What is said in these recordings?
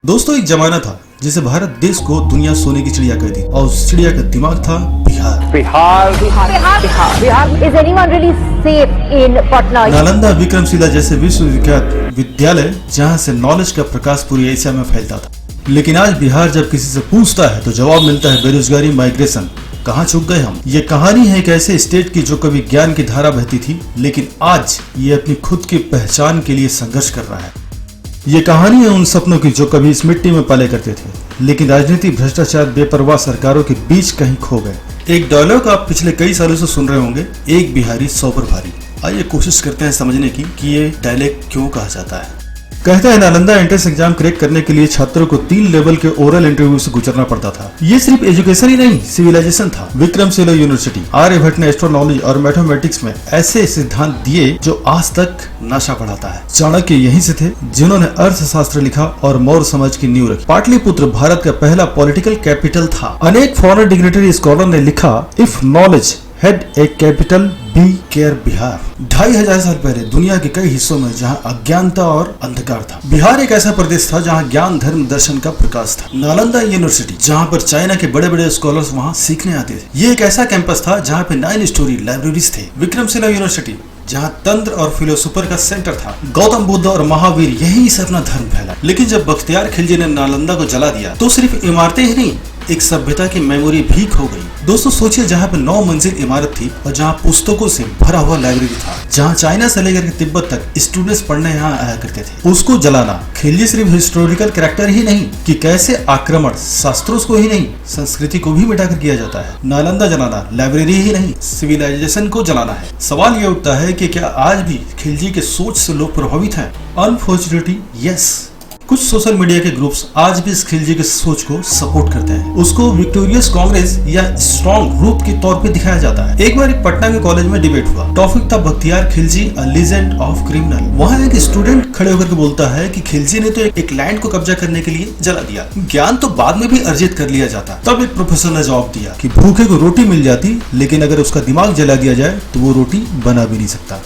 दोस्तों, एक जमाना था जिसे भारत देश को दुनिया सोने की चिड़िया कहती और उस चिड़िया का दिमाग था Bihar. Is anyone really safe in Patna? Nalanda, Vikramshila जैसे विश्वविख्यात विद्यालय जहाँ से नॉलेज का प्रकाश पूरी एशिया में फैलता था। लेकिन आज बिहार जब किसी से पूछता है तो जवाब मिलता है बेरोजगारी, माइग्रेशन। कहाँ चूक गए हम। ये कहानी है एक ऐसे स्टेट की जो कभी ज्ञान की धारा बहती थी, लेकिन आज ये अपनी खुद की पहचान के लिए संघर्ष कर रहा है। ये कहानी है उन सपनों की जो कभी इस मिट्टी में पाले करते थे, लेकिन राजनीति, भ्रष्टाचार, बेपरवाह सरकारों के बीच कहीं खो गए। एक डायलॉग आप पिछले कई सालों से सुन रहे होंगे, एक बिहारी 100 पर भारी। आइए कोशिश करते हैं समझने की कि ये डायलॉग क्यों कहा जाता है। कहता है नालंदा एंट्रेंस एग्जाम क्रैक करने के लिए छात्रों को 3 लेवल के ओरल इंटरव्यू से गुजरना पड़ता था। ये सिर्फ एजुकेशन ही नहीं, सिविलाइजेशन था। विक्रमशिला यूनिवर्सिटी, आर्यभट्ट ने एस्ट्रोनॉमी और मैथमेटिक्स में ऐसे सिद्धांत दिए जो आज तक नशा बढ़ाता है। चाणक्य यहीं से थे जिन्होंने अर्थशास्त्र लिखा और मौर्य समाज की नींव रखी। पाटलिपुत्र भारत का पहला पॉलिटिकल कैपिटल था। अनेक फॉरेन डिग्नेटरी स्कॉलर ने लिखा, if knowledge had a capital be care Bihar. 2500 साल पहले दुनिया के कई हिस्सों में जहां अज्ञानता और अंधकार था, बिहार एक ऐसा प्रदेश था जहां ज्ञान, धर्म, दर्शन का प्रकाश था। नालंदा यूनिवर्सिटी, जहां पर चाइना के बड़े बड़े स्कॉलर्स वहां सीखने आते थे। ये एक ऐसा कैंपस था जहां पे 9 स्टोरी लाइब्रेरीज थे। विक्रमशिला यूनिवर्सिटी, जहाँ तंत्र और फिलोसोफर का सेंटर था। गौतम बुद्ध और महावीर यहीं से अपना धर्म फैला। लेकिन जब बख्तियार खिलजी ने नालंदा को जला दिया तो सिर्फ इमारतें ही नहीं, एक सभ्यता की मेमोरी भी खो गई। दोस्तों सोचिए, जहाँ पे 9 मंजिल इमारत थी और जहाँ पुस्तकों से भरा हुआ लाइब्रेरी था, जहाँ चाइना से लेकर के तिब्बत तक स्टूडेंट्स पढ़ने यहाँ आया करते थे, उसको जलाना। खिलजी सिर्फ हिस्टोरिकल कैरेक्टर ही नहीं कि कैसे आक्रमण शास्त्रों को ही नहीं, संस्कृति को भी मिटाकर किया जाता है। नालंदा जलाना लाइब्रेरी ही नहीं, सिविलाइजेशन को जलाना है। सवाल ये उठता है कि क्या आज भी खिलजी के सोच से लोग प्रभावित हैं? Unfortunately yes. कुछ सोशल मीडिया के ग्रुप्स आज भी इस खिलजी के सोच को सपोर्ट करते हैं। उसको विक्टोरियस कांग्रेस या स्ट्रॉन्ग ग्रुप के तौर पे दिखाया जाता है। एक बार एक पटना के कॉलेज में डिबेट हुआ। टॉपिक था बख्तियार खिलजी, अ लीजेंड ऑफ क्रिमिनल। वहाँ एक स्टूडेंट खड़े होकर के बोलता है कि खिलजी ने तो एक लैंड को कब्जा करने के लिए जला दिया, ज्ञान तो बाद में भी अर्जित कर लिया जाता। तब एक प्रोफेसर ने जवाब दिया कि भूखे को रोटी मिल जाती, लेकिन अगर उसका दिमाग जला दिया जाए तो वो रोटी बना भी नहीं सकता।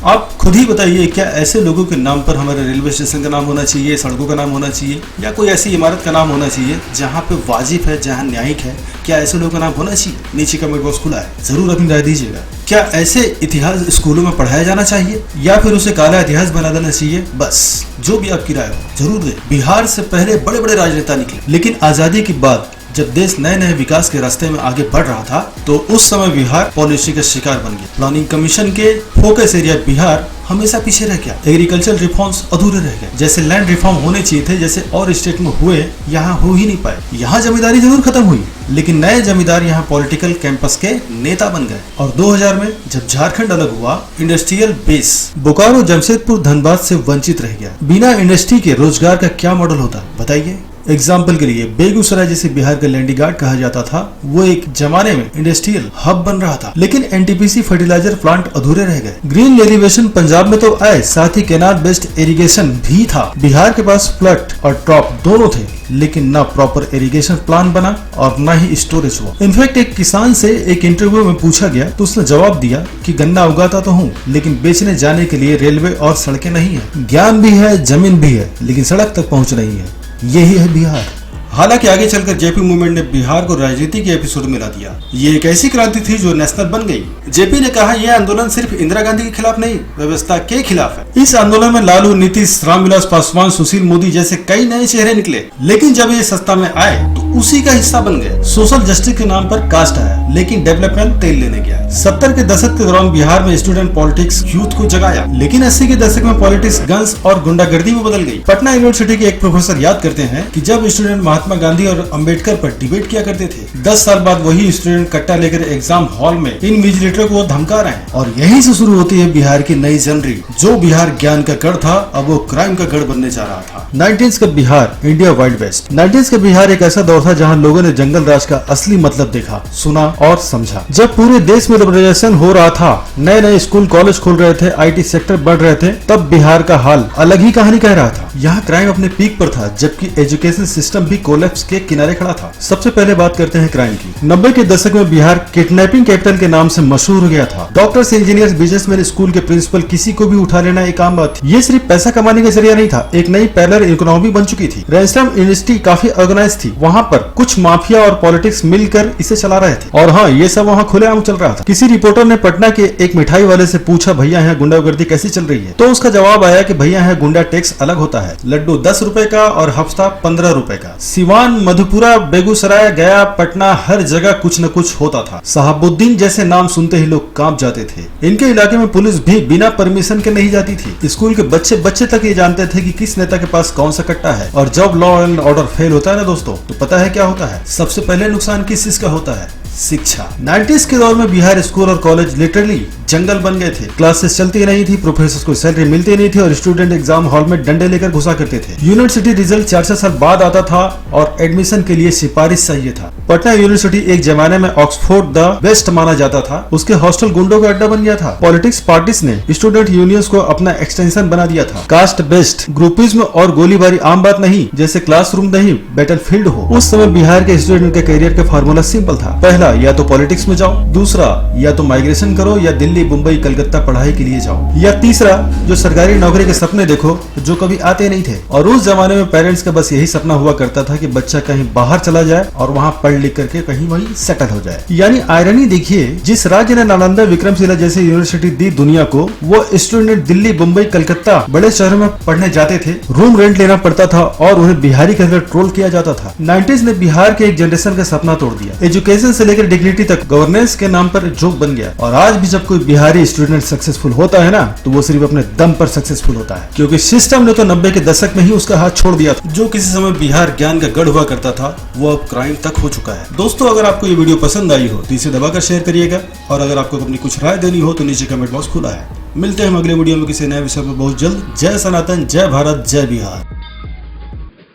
आप खुद ही बताइए, क्या ऐसे लोगों के नाम पर हमारे रेलवे स्टेशन का नाम होना चाहिए, सड़कों का नाम होना चाहिए, या कोई ऐसी इमारत का नाम होना चाहिए जहाँ पे वाजिब है, जहाँ न्यायिक है? क्या ऐसे लोगों का नाम होना चाहिए? नीचे कमेंट बॉक्स खुला है, जरूर अपनी राय दीजिएगा। क्या ऐसे इतिहास स्कूलों में पढ़ाया जाना चाहिए या फिर उसे काला इतिहास बना देना चाहिए? बस जो भी आपकी राय हो जरूर दे। बिहार से पहले बड़े बड़े राजनेता निकले, लेकिन आजादी के बाद जब देश नए नए विकास के रास्ते में आगे बढ़ रहा था तो उस समय बिहार पॉलिसी का शिकार बन गया। प्लानिंग कमीशन के फोकस एरिया बिहार हमेशा पीछे रह गया। एग्रीकल्चर रिफॉर्म्स अधूरे रह गए। जैसे लैंड रिफॉर्म होने चाहिए थे, जैसे और स्टेट में हुए, यहाँ हो ही नहीं पाए। यहाँ जमींदारी जरूर खत्म हुई, लेकिन नए जमींदार यहाँ पॉलिटिकल कैंपस के नेता बन गए। और 2000 में जब झारखंड अलग हुआ, इंडस्ट्रियल बेस बोकारो, जमशेदपुर, धनबाद से वंचित रह गया। बिना इंडस्ट्री के रोजगार का क्या मॉडल होता, बताइए। एग्जाम्पल के लिए बेगूसराय, जिसे बिहार का लैंडीगार्ड कहा जाता था, वो एक जमाने में इंडस्ट्रियल हब बन रहा था, लेकिन एनटीपीसी फर्टिलाइजर प्लांट अधूरे रह गए। ग्रीन एलिवेशन पंजाब में तो आए, साथ ही कैनाल बेस्ड इरिगेशन भी था। बिहार के पास फ्लड और ड्रॉप दोनों थे, लेकिन न प्रॉपर इरिगेशन प्लान बना और न ही स्टोरेज हुआ। इनफैक्ट एक किसान से एक इंटरव्यू में पूछा गया तो उसने जवाब दिया कि गन्ना उगाता तो हूँ, लेकिन बेचने जाने के लिए रेलवे और सड़कें नहीं है। ज्ञान भी है, जमीन भी है, लेकिन सड़क तक पहुँच नहीं है। यही है बिहार। हालांकि आगे चलकर जेपी मूवमेंट ने बिहार को राजनीति के एपिसोड में ला दिया। ये एक ऐसी क्रांति थी जो नेशनल बन गई। जेपी ने कहा, यह आंदोलन सिर्फ इंदिरा गांधी के खिलाफ नहीं, व्यवस्था के खिलाफ है। इस आंदोलन में लालू, नीतीश, रामविलास पासवान, सुशील मोदी जैसे कई नए चेहरे निकले, लेकिन जब ये सत्ता में आए तो उसी का हिस्सा बन गए। सोशल जस्टिस के नाम पर कास्ट आया, लेकिन डेवलपमेंट तेल लेने गया। 70 के दशक के दौरान बिहार में स्टूडेंट पॉलिटिक्स यूथ को जगाया, लेकिन 80 के दशक में पॉलिटिक्स गन्स और गुंडागर्दी में बदल गई। पटना यूनिवर्सिटी के एक प्रोफेसर याद करते हैं कि जब स्टूडेंट महात्मा गांधी और अम्बेडकर पर डिबेट किया करते थे, 10 साल बाद वही स्टूडेंट कट्टा लेकर एग्जाम हॉल में इन विजिलेटर को धमका रहे हैं। और यहीं से शुरू होती है बिहार की नई जनरी। जो बिहार ज्ञान का गढ़ था, अब वो क्राइम का गढ़ बनने जा रहा था। 90s का Bihar, India Wild West. 90s का बिहार एक ऐसा दौर था था जहां लोगों ने जंगल राज का असली मतलब देखा, सुना और समझा। जब पूरे देश में लिबरलाइजेशन हो रहा था, नए नए स्कूल कॉलेज खुल रहे थे, IT सेक्टर बढ़ रहे थे, तब बिहार का हाल अलग ही कहानी कह रहा था। यहाँ क्राइम अपने पीक पर था, जबकि एजुकेशन सिस्टम भी कोलैप्स के किनारे खड़ा था। सबसे पहले बात करते हैं क्राइम की। 90 के दशक में बिहार किडनैपिंग कैपिटल के नाम से मशहूर हो गया था। डॉक्टर्स, इंजीनियर्स, बिजनेसमैन, स्कूल के प्रिंसिपल, किसी को भी उठा लेना एक आम बात थी। ये सिर्फ पैसा कमाने का जरिया नहीं था, एक नई पैरेलल इकोनॉमी बन चुकी थी। रैंसम इंडस्ट्री काफी ऑर्गेनाइज थी। वहाँ पर कुछ माफिया और पॉलिटिक्स मिलकर इसे चला रहे थे, और हाँ, ये सब वहाँ खुलेआम चल रहा था। किसी रिपोर्टर ने पटना के एक मिठाई वाले से पूछा, भैया यहाँ गुंडागर्दी कैसी चल रही है? तो उसका जवाब आया कि भैया यहाँ गुंडा टैक्स अलग होता है, लड्डू 10 रुपए का और हफ्ता 15 रुपए का। सिवान, मधुपुरा, बेगूसराय, गया, पटना, हर जगह कुछ न कुछ होता था। साहबुद्दीन जैसे नाम सुनते ही लोग कांप जाते थे। इनके इलाके में पुलिस भी बिना परमिशन के नहीं जाती थी। स्कूल के बच्चे तक ये जानते थे कि किस नेता के पास कौन सा कट्टा है। और जब लॉ एंड ऑर्डर फेल होता है ना दोस्तों, तो पता है क्या होता है? सबसे पहले नुकसान किस चीज का होता है? शिक्षा। 90s के दौर में बिहार स्कूल और कॉलेज लिटरली जंगल बन गए थे। क्लासेस चलती नहीं थी, प्रोफेसर को सैलरी मिलती नहीं थी, और स्टूडेंट एग्जाम हॉल में डंडे लेकर घुसा करते थे। यूनिवर्सिटी रिजल्ट 4 साल बाद आता था, और एडमिशन के लिए सिफारिश चाहिए था। पटना यूनिवर्सिटी एक जमाने में ऑक्सफोर्ड द बेस्ट माना जाता था। उसके हॉस्टल गुंडों का अड्डा बन गया था। पॉलिटिक्स पार्टीज ने स्टूडेंट यूनियंस को अपना एक्सटेंशन बना दिया था। कास्ट बेस्ड ग्रुपिज्म और गोलीबारी आम बात नहीं, जैसे क्लासरूम नहीं बैटलफील्ड हो। उस समय बिहार के स्टूडेंट के करियर का फार्मूला सिंपल था। पहला, या तो पॉलिटिक्स में जाओ, दूसरा, या तो माइग्रेशन करो, या दिल्ली, मुंबई, कलकत्ता पढ़ाई के लिए जाओ, या तीसरा, जो सरकारी नौकरी के सपने देखो जो कभी आते नहीं थे। और उस जमाने में पेरेंट्स का बस यही सपना हुआ करता था कि बच्चा कहीं बाहर चला जाए और वहाँ पढ़ लिख करके कहीं वहीं सेटल हो जाए। यानी आयरनी देखिए, जिस राज्य ने नालंदा, विक्रमशिला जैसी यूनिवर्सिटी दी दुनिया को, वो स्टूडेंट दिल्ली, मुंबई, कलकत्ता बड़े शहरों में पढ़ने जाते थे। रूम रेंट लेना पड़ता था और उन्हें बिहारी कहकर ट्रोल किया जाता था। 90s ने बिहार के एक जनरेशन का सपना तोड़ दिया। एजुकेशन से लेकर डिग्निटी तक गवर्नेंस के नाम पर जोक बन गया। और आज भी जब कोई बिहारी स्टूडेंट सक्सेसफुल होता है ना, तो वो सिर्फ अपने दम पर सक्सेसफुल होता है, क्योंकि सिस्टम ने तो 90 के दशक में ही उसका हाथ छोड़ दिया था। जो किसी समय बिहार ज्ञान का गढ़ हुआ करता था, वो अब क्राइम तक हो चुका है। दोस्तों, अगर आपको ये वीडियो पसंद आई हो तो इसे दबाकर शेयर करिएगा, और अगर आपको अपनी कुछ राय देनी हो तो नीचे कमेंट बॉक्स खुला है। मिलते हैं हम अगले वीडियो में किसी नए विषय पर बहुत जल्द। जय सनातन, जय भारत, जय बिहार।